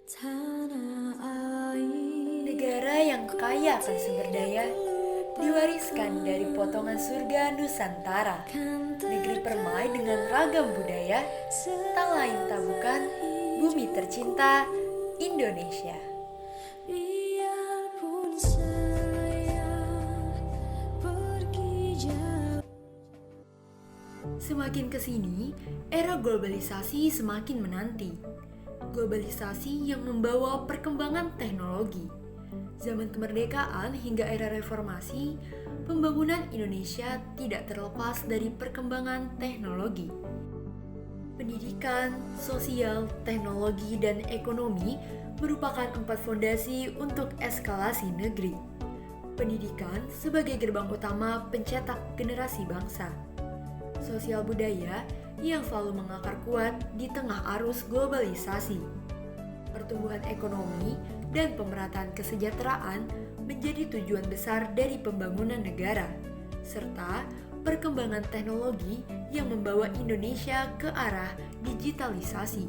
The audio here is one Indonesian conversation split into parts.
Tanah air Negara yang kaya akan sumber daya diwariskan dari potongan surga Nusantara. Negeri permai dengan ragam budaya, tak lain tak bukan bumi tercinta Indonesia. biarpun saya pergi jauh. Semakin kesini, era globalisasi semakin menanti. Globalisasi yang membawa perkembangan teknologi. Zaman kemerdekaan hingga era reformasi, pembangunan Indonesia tidak terlepas dari perkembangan teknologi. Pendidikan, sosial, teknologi, dan ekonomi merupakan 4 fondasi untuk eskalasi negeri. Pendidikan sebagai gerbang utama pencetak generasi bangsa. Sosial budaya yang selalu mengakar kuat di tengah arus globalisasi. Pertumbuhan ekonomi dan pemerataan kesejahteraan menjadi tujuan besar dari pembangunan negara, serta perkembangan teknologi yang membawa Indonesia ke arah digitalisasi.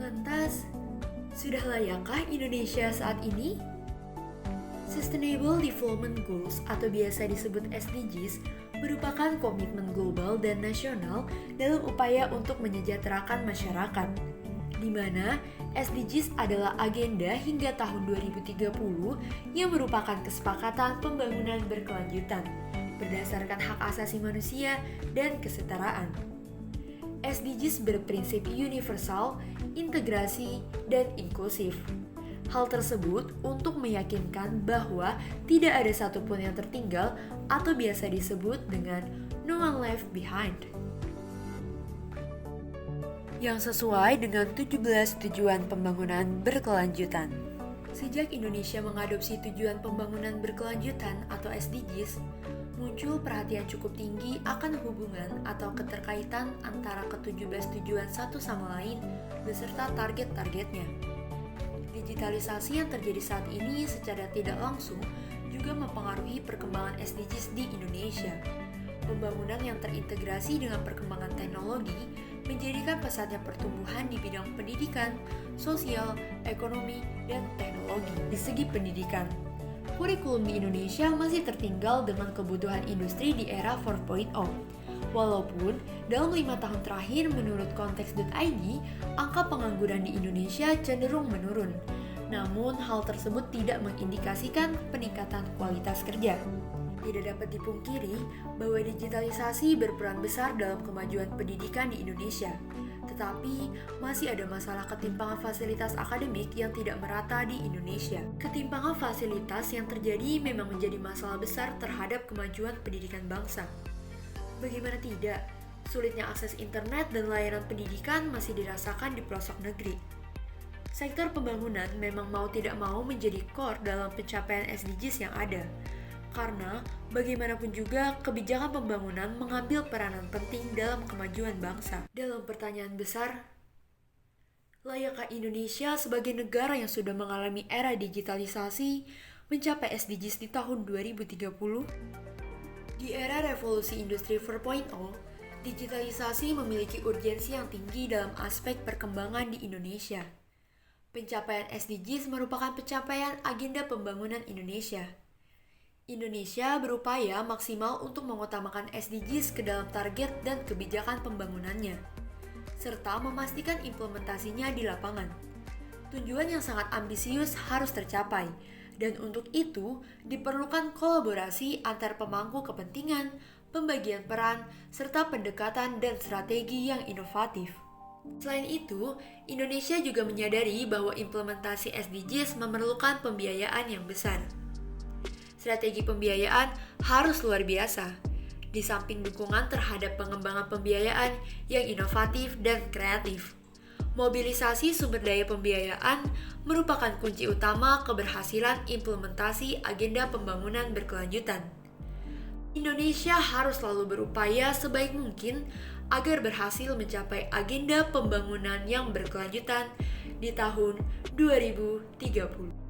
Lantas, sudah layakkah Indonesia saat ini? Sustainable Development Goals atau biasa disebut SDGs merupakan komitmen global dan nasional dalam upaya untuk menyejahterakan masyarakat, di mana SDGs adalah agenda hingga tahun 2030 yang merupakan kesepakatan pembangunan berkelanjutan berdasarkan hak asasi manusia dan kesetaraan. SDGs berprinsip universal, integrasi, dan inklusif. Hal tersebut untuk meyakinkan bahwa tidak ada satupun yang tertinggal atau biasa disebut dengan no one left behind. Yang sesuai dengan 17 tujuan pembangunan berkelanjutan. Sejak Indonesia mengadopsi tujuan pembangunan berkelanjutan atau SDGs, muncul perhatian cukup tinggi akan hubungan atau keterkaitan antara ke-17 tujuan satu sama lain beserta target-targetnya. Digitalisasi yang terjadi saat ini secara tidak langsung juga mempengaruhi perkembangan SDGs di Indonesia. Pembangunan yang terintegrasi dengan perkembangan teknologi menjadikan pesatnya pertumbuhan di bidang pendidikan, sosial, ekonomi, dan teknologi. Di segi pendidikan, kurikulum di Indonesia masih tertinggal dengan kebutuhan industri di era 4.0. Walaupun dalam 5 tahun terakhir menurut konteks.id, angka pengangguran di Indonesia cenderung menurun. Namun hal tersebut tidak mengindikasikan peningkatan kualitas kerja. Tidak dapat dipungkiri bahwa digitalisasi berperan besar dalam kemajuan pendidikan di Indonesia. Tetapi masih ada masalah ketimpangan fasilitas akademik yang tidak merata di Indonesia. Ketimpangan fasilitas yang terjadi memang menjadi masalah besar terhadap kemajuan pendidikan bangsa. Bagaimana tidak, sulitnya akses internet dan layanan pendidikan masih dirasakan di pelosok negeri. Sektor pembangunan memang mau tidak mau menjadi core dalam pencapaian SDGs yang ada. Karena bagaimanapun juga kebijakan pembangunan mengambil peranan penting dalam kemajuan bangsa. Dalam pertanyaan besar, layakkah Indonesia sebagai negara yang sudah mengalami era digitalisasi mencapai SDGs di tahun 2030? Di era revolusi industri 4.0, digitalisasi memiliki urgensi yang tinggi dalam aspek perkembangan di Indonesia. Pencapaian SDGs merupakan pencapaian agenda pembangunan Indonesia. Indonesia berupaya maksimal untuk mengutamakan SDGs ke dalam target dan kebijakan pembangunannya, serta memastikan implementasinya di lapangan. Tujuan yang sangat ambisius harus tercapai, dan untuk itu diperlukan kolaborasi antar pemangku kepentingan, pembagian peran, serta pendekatan dan strategi yang inovatif. Selain itu, Indonesia juga menyadari bahwa implementasi SDGs memerlukan pembiayaan yang besar. Strategi pembiayaan harus luar biasa, di samping dukungan terhadap pengembangan pembiayaan yang inovatif dan kreatif. Mobilisasi sumber daya pembiayaan merupakan kunci utama keberhasilan implementasi agenda pembangunan berkelanjutan. Indonesia harus selalu berupaya sebaik mungkin agar berhasil mencapai agenda pembangunan yang berkelanjutan di tahun 2030.